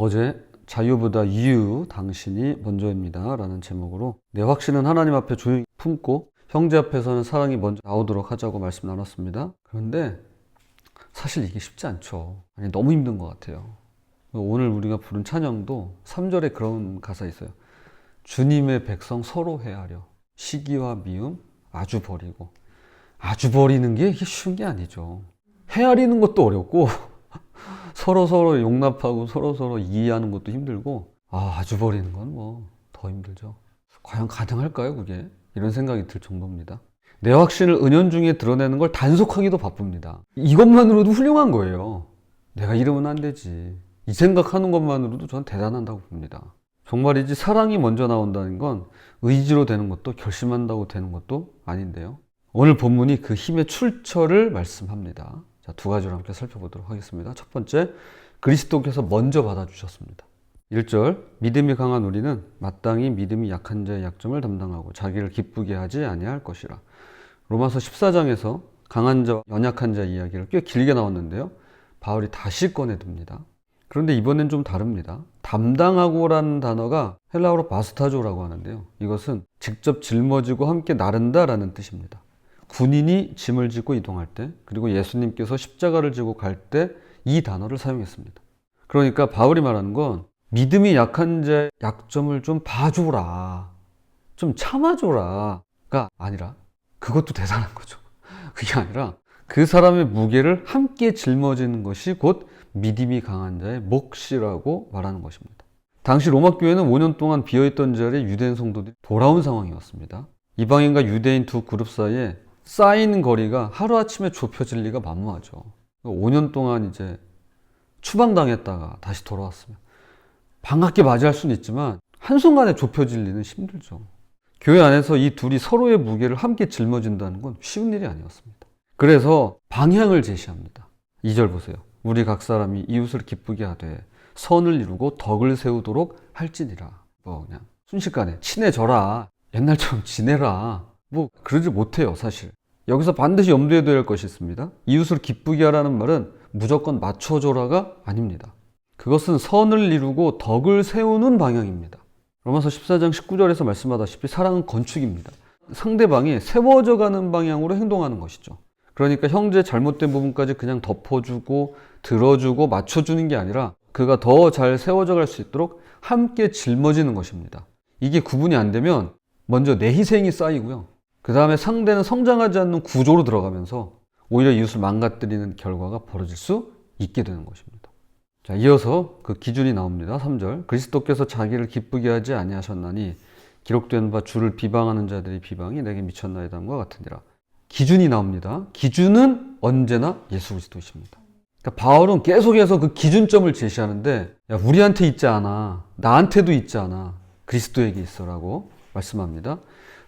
어제 자유보다 이유 당신이 먼저입니다 라는 제목으로 내 확신은 하나님 앞에 조용히 품고 형제 앞에서는 사랑이 먼저 나오도록 하자고 말씀 나눴습니다. 그런데 사실 이게 쉽지 않죠. 아니, 너무 힘든 것 같아요. 오늘 우리가 부른 찬양도 3절에 그런 가사 있어요. 주님의 백성 서로 헤아려 시기와 미움 아주 버리고. 아주 버리는 게 이게 쉬운 게 아니죠. 헤아리는 것도 어렵고 서로 용납하고 서로 이해하는 것도 힘들고 아주 버리는 건 뭐 더 힘들죠. 과연 가능할까요 그게? 이런 생각이 들 정도입니다. 내 확신을 은연중에 드러내는 걸 단속하기도 바쁩니다. 이것만으로도 훌륭한 거예요. 내가 이러면 안 되지. 이 생각하는 것만으로도 전 대단하다고 봅니다. 정말이지 사랑이 먼저 나온다는 건 의지로 되는 것도 결심한다고 되는 것도 아닌데요. 오늘 본문이 그 힘의 출처를 말씀합니다. 자, 두 가지를 함께 살펴보도록 하겠습니다. 첫 번째, 그리스도께서 먼저 받아주셨습니다. 1절, 믿음이 강한 우리는 마땅히 믿음이 약한 자의 약점을 담당하고 자기를 기쁘게 하지 아니할 것이라. 로마서 14장에서 강한 자와 연약한 자 이야기를 꽤 길게 나왔는데요. 바울이 다시 꺼내듭니다. 그런데 이번엔 좀 다릅니다. 담당하고라는 단어가 헬라어로 바스타조라고 하는데요. 이것은 직접 짊어지고 함께 나른다라는 뜻입니다. 군인이 짐을 지고 이동할 때, 그리고 예수님께서 십자가를 지고 갈 때 이 단어를 사용했습니다. 그러니까 바울이 말하는 건 믿음이 약한 자의 약점을 좀 봐줘라, 좀 참아줘라가 아니라, 그것도 대단한 거죠. 그게 아니라 그 사람의 무게를 함께 짊어지는 것이 곧 믿음이 강한 자의 몫이라고 말하는 것입니다. 당시 로마 교회는 5년 동안 비어있던 자리에 유대인 성도들이 돌아온 상황이었습니다. 이방인과 유대인 두 그룹 사이에 쌓인 거리가 하루아침에 좁혀질 리가 만무하죠. 5년 동안 이제 추방당했다가 다시 돌아왔으면 반갑게 맞이할 수는 있지만 한순간에 좁혀질 리는 힘들죠. 교회 안에서 이 둘이 서로의 무게를 함께 짊어진다는 건 쉬운 일이 아니었습니다. 그래서 방향을 제시합니다. 2절 보세요. 우리 각 사람이 이웃을 기쁘게 하되 선을 이루고 덕을 세우도록 할지니라. 뭐 그냥 순식간에 친해져라, 옛날처럼 지내라, 뭐 그러지 못해요. 사실 여기서 반드시 염두에 둬야 할 것이 있습니다. 이웃을 기쁘게 하라는 말은 무조건 맞춰줘라가 아닙니다. 그것은 선을 이루고 덕을 세우는 방향입니다. 로마서 14장 19절에서 말씀하다시피 사랑은 건축입니다. 상대방이 세워져 가는 방향으로 행동하는 것이죠. 그러니까 형제의 잘못된 부분까지 그냥 덮어주고 들어주고 맞춰주는 게 아니라 그가 더 잘 세워져 갈 수 있도록 함께 짊어지는 것입니다. 이게 구분이 안 되면 먼저 내 희생이 쌓이고요. 그 다음에 상대는 성장하지 않는 구조로 들어가면서 오히려 이웃을 망가뜨리는 결과가 벌어질 수 있게 되는 것입니다. 자, 이어서 그 기준이 나옵니다. 3절, 그리스도께서 자기를 기쁘게 하지 아니하셨나니 기록된 바 주를 비방하는 자들의 비방이 내게 미쳤나이다함과 같으니라. 기준이 나옵니다. 기준은 언제나 예수 그리스도이십니다. 그러니까 바울은 계속해서 그 기준점을 제시하는데, 야, 우리한테 있지 않아, 나한테도 있지 않아, 그리스도에게 있어라고 말씀합니다.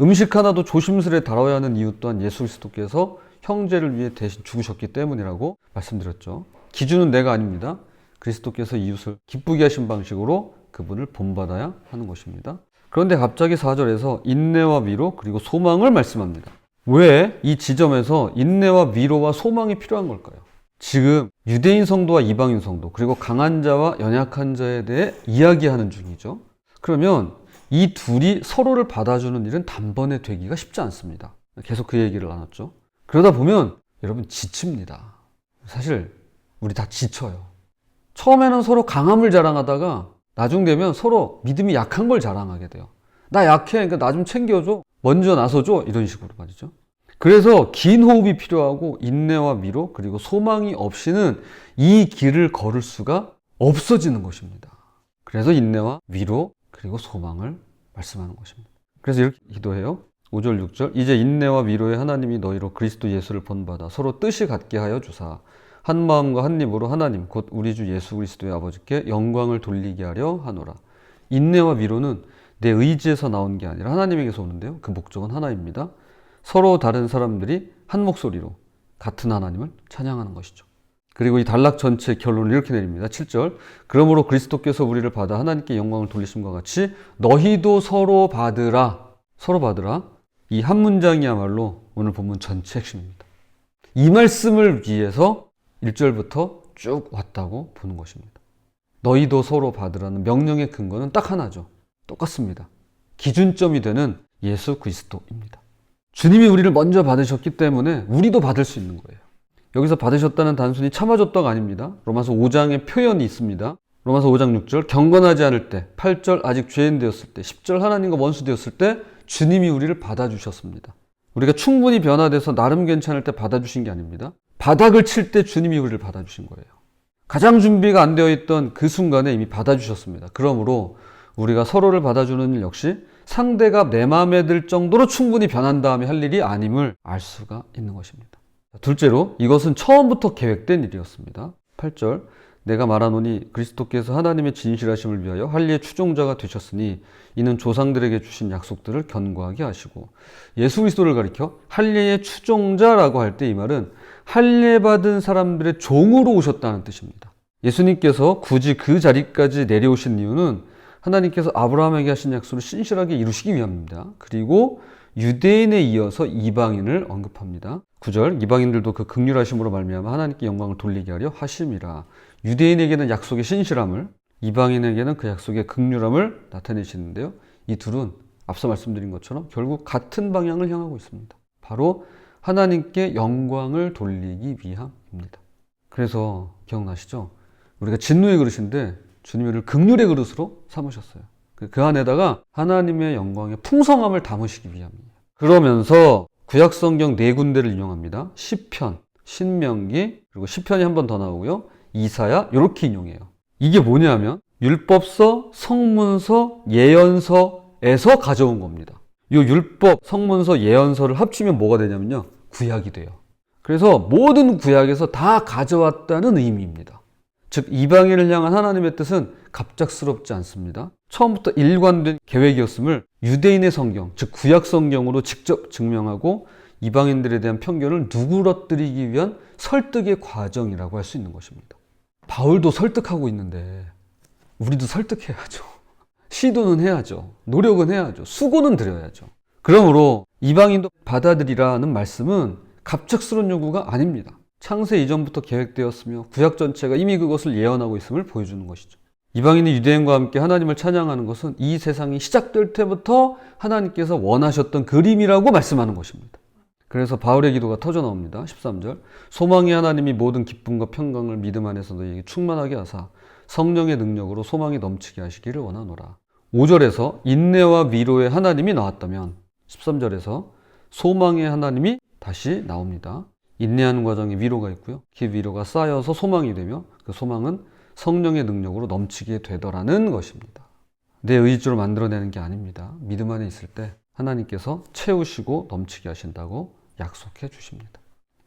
음식 하나도 조심스레 다뤄야 하는 이유 또한 예수 그리스도께서 형제를 위해 대신 죽으셨기 때문이라고 말씀드렸죠. 기준은 내가 아닙니다. 그리스도께서 이웃을 기쁘게 하신 방식으로 그분을 본받아야 하는 것입니다. 그런데 갑자기 4절에서 인내와 위로 그리고 소망을 말씀합니다. 왜 이 지점에서 인내와 위로와 소망이 필요한 걸까요? 지금 유대인 성도와 이방인 성도, 그리고 강한 자와 연약한 자에 대해 이야기하는 중이죠. 그러면 이 둘이 서로를 받아주는 일은 단번에 되기가 쉽지 않습니다. 계속 그 얘기를 나눴죠. 그러다 보면 여러분 지칩니다. 사실 우리 다 지쳐요. 처음에는 서로 강함을 자랑하다가 나중 되면 서로 믿음이 약한 걸 자랑하게 돼요. 나 약해, 그러니까 나 좀 챙겨줘, 먼저 나서줘, 이런 식으로 말이죠. 그래서 긴 호흡이 필요하고 인내와 위로 그리고 소망이 없이는 이 길을 걸을 수가 없어지는 것입니다. 그래서 인내와 위로 그리고 소망을 말씀하는 것입니다. 그래서 이렇게 기도해요. 5절 6절, 이제 인내와 위로의 하나님이 너희로 그리스도 예수를 본받아 서로 뜻이 같게 하여 주사 한 마음과 한 입으로 하나님 곧 우리 주 예수 그리스도의 아버지께 영광을 돌리게 하려 하노라. 인내와 위로는 내 의지에서 나온 게 아니라 하나님에게서 오는데요. 그 목적은 하나입니다. 서로 다른 사람들이 한 목소리로 같은 하나님을 찬양하는 것이죠. 그리고 이 단락 전체 결론을 이렇게 내립니다. 7절, 그러므로 그리스도께서 우리를 받아 하나님께 영광을 돌리심과 같이 너희도 서로 받으라. 서로 받으라. 이 한 문장이야말로 오늘 본문 전체 핵심입니다. 이 말씀을 위해서 1절부터 쭉 왔다고 보는 것입니다. 너희도 서로 받으라는 명령의 근거는 딱 하나죠. 똑같습니다. 기준점이 되는 예수 그리스도입니다. 주님이 우리를 먼저 받으셨기 때문에 우리도 받을 수 있는 거예요. 여기서 받으셨다는 단순히 참아줬다가 아닙니다. 로마서 5장의 표현이 있습니다. 로마서 5장 6절 경건하지 않을 때, 8절 아직 죄인 되었을 때, 10절 하나님과 원수 되었을 때 주님이 우리를 받아주셨습니다. 우리가 충분히 변화돼서 나름 괜찮을 때 받아주신 게 아닙니다. 바닥을 칠 때 주님이 우리를 받아주신 거예요. 가장 준비가 안 되어 있던 그 순간에 이미 받아주셨습니다. 그러므로 우리가 서로를 받아주는 일 역시 상대가 내 마음에 들 정도로 충분히 변한 다음에 할 일이 아님을 알 수가 있는 것입니다. 둘째로 이것은 처음부터 계획된 일이었습니다. 8절 내가 말하노니 그리스도께서 하나님의 진실하심을 위하여 할례의 추종자가 되셨으니 이는 조상들에게 주신 약속들을 견고하게 하시고, 예수 그리스도를 가리켜 할례의 추종자라고 할 때 이 말은 할례 받은 사람들의 종으로 오셨다는 뜻입니다. 예수님께서 굳이 그 자리까지 내려오신 이유는 하나님께서 아브라함에게 하신 약속을 신실하게 이루시기 위함입니다. 그리고 유대인에 이어서 이방인을 언급합니다. 9절 이방인들도 그 긍휼하심으로 말미암아 하나님께 영광을 돌리게 하려 하심이라. 유대인에게는 약속의 신실함을, 이방인에게는 그 약속의 긍휼함을 나타내시는데요. 이 둘은 앞서 말씀드린 것처럼 결국 같은 방향을 향하고 있습니다. 바로 하나님께 영광을 돌리기 위함입니다. 그래서 기억나시죠? 우리가 진노의 그릇인데 주님이 우리를 긍휼의 그릇으로 삼으셨어요. 그 안에다가 하나님의 영광의 풍성함을 담으시기 위함이에요. 그러면서 구약성경 4군데를 인용합니다. 시편, 신명기, 그리고 시편이 한 번 더 나오고요. 이사야, 이렇게 인용해요. 이게 뭐냐면 율법서, 성문서, 예언서에서 가져온 겁니다. 이 율법, 성문서, 예언서를 합치면 뭐가 되냐면요. 구약이 돼요. 그래서 모든 구약에서 다 가져왔다는 의미입니다. 즉 이방인을 향한 하나님의 뜻은 갑작스럽지 않습니다. 처음부터 일관된 계획이었음을 유대인의 성경, 즉 구약 성경으로 직접 증명하고 이방인들에 대한 편견을 누그러뜨리기 위한 설득의 과정이라고 할 수 있는 것입니다. 바울도 설득하고 있는데 우리도 설득해야죠. 시도는 해야죠. 노력은 해야죠. 수고는 드려야죠. 그러므로 이방인도 받아들이라는 말씀은 갑작스러운 요구가 아닙니다. 창세 이전부터 계획되었으며 구약 전체가 이미 그것을 예언하고 있음을 보여주는 것이죠. 이방인이 유대인과 함께 하나님을 찬양하는 것은 이 세상이 시작될 때부터 하나님께서 원하셨던 그림이라고 말씀하는 것입니다. 그래서 바울의 기도가 터져 나옵니다. 13절 소망의 하나님이 모든 기쁨과 평강을 믿음 안에서 너희에게 충만하게 하사 성령의 능력으로 소망이 넘치게 하시기를 원하노라. 5절에서 인내와 위로의 하나님이 나왔다면 13절에서 소망의 하나님이 다시 나옵니다. 인내하는 과정에 위로가 있고요. 그 위로가 쌓여서 소망이 되며 그 소망은 성령의 능력으로 넘치게 되더라는 것입니다. 내 의지로 만들어내는 게 아닙니다. 믿음 안에 있을 때 하나님께서 채우시고 넘치게 하신다고 약속해 주십니다.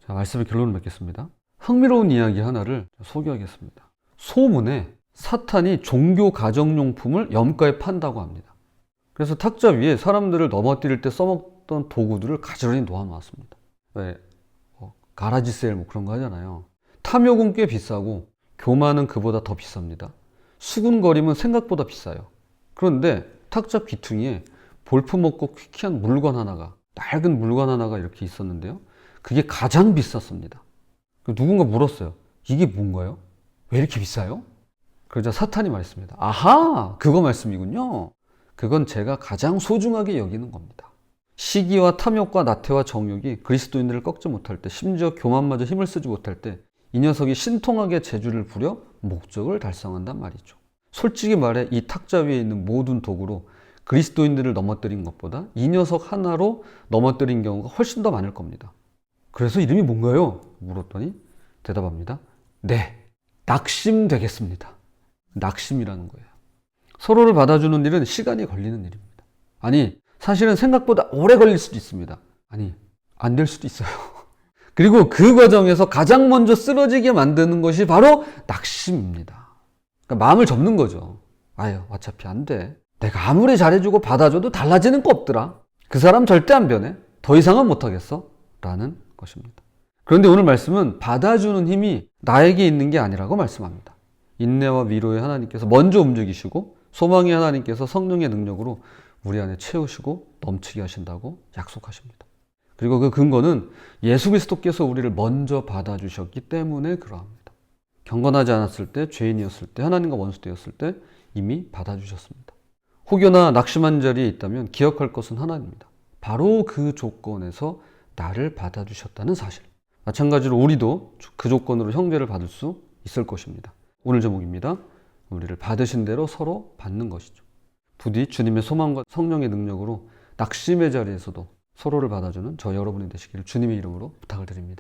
자, 말씀의 결론을 맺겠습니다. 흥미로운 이야기 하나를 소개하겠습니다. 소문에 사탄이 종교 가정용품을 염가에 판다고 합니다. 그래서 탁자 위에 사람들을 넘어뜨릴 때 써먹던 도구들을 가지런히 놓아놓았습니다. 왜? 가라지 세일 뭐 그런 거 하잖아요. 탐욕은 꽤 비싸고 교만은 그보다 더 비쌉니다. 수군거림은 생각보다 비싸요. 그런데 탁자 귀퉁이에 볼품없고 퀴퀴한 물건 하나가, 낡은 물건 하나가 이렇게 있었는데요. 그게 가장 비쌌습니다. 누군가 물었어요. 이게 뭔가요? 왜 이렇게 비싸요? 그러자 사탄이 말했습니다. 아하! 그거 말씀이군요. 그건 제가 가장 소중하게 여기는 겁니다. 시기와 탐욕과 나태와 정욕이 그리스도인들을 꺾지 못할 때, 심지어 교만마저 힘을 쓰지 못할 때 이 녀석이 신통하게 재주를 부려 목적을 달성한단 말이죠. 솔직히 말해 이 탁자 위에 있는 모든 도구로 그리스도인들을 넘어뜨린 것보다 이 녀석 하나로 넘어뜨린 경우가 훨씬 더 많을 겁니다. 그래서 이름이 뭔가요? 물었더니 대답합니다. 네, 낙심 되겠습니다. 낙심이라는 거예요. 서로를 받아주는 일은 시간이 걸리는 일입니다. 아니, 사실은 생각보다 오래 걸릴 수도 있습니다. 아니, 안 될 수도 있어요. 그리고 그 과정에서 가장 먼저 쓰러지게 만드는 것이 바로 낙심입니다. 그러니까 마음을 접는 거죠. 아유, 어차피 안 돼. 내가 아무리 잘해주고 받아줘도 달라지는 거 없더라. 그 사람 절대 안 변해. 더 이상은 못하겠어. 라는 것입니다. 그런데 오늘 말씀은 받아주는 힘이 나에게 있는 게 아니라고 말씀합니다. 인내와 위로의 하나님께서 먼저 움직이시고 소망의 하나님께서 성령의 능력으로 우리 안에 채우시고 넘치게 하신다고 약속하십니다. 그리고 그 근거는 예수 그리스도께서 우리를 먼저 받아주셨기 때문에 그러합니다. 경건하지 않았을 때, 죄인이었을 때, 하나님과 원수되었을 때 이미 받아주셨습니다. 혹여나 낙심한 자리에 있다면 기억할 것은 하나입니다. 바로 그 조건에서 나를 받아주셨다는 사실. 마찬가지로 우리도 그 조건으로 형제를 받을 수 있을 것입니다. 오늘 제목입니다. 우리를 받으신 대로 서로 받는 것이죠. 부디 주님의 소망과 성령의 능력으로 낙심의 자리에서도 서로를 받아주는 저 여러분이 되시기를 주님의 이름으로 부탁을 드립니다.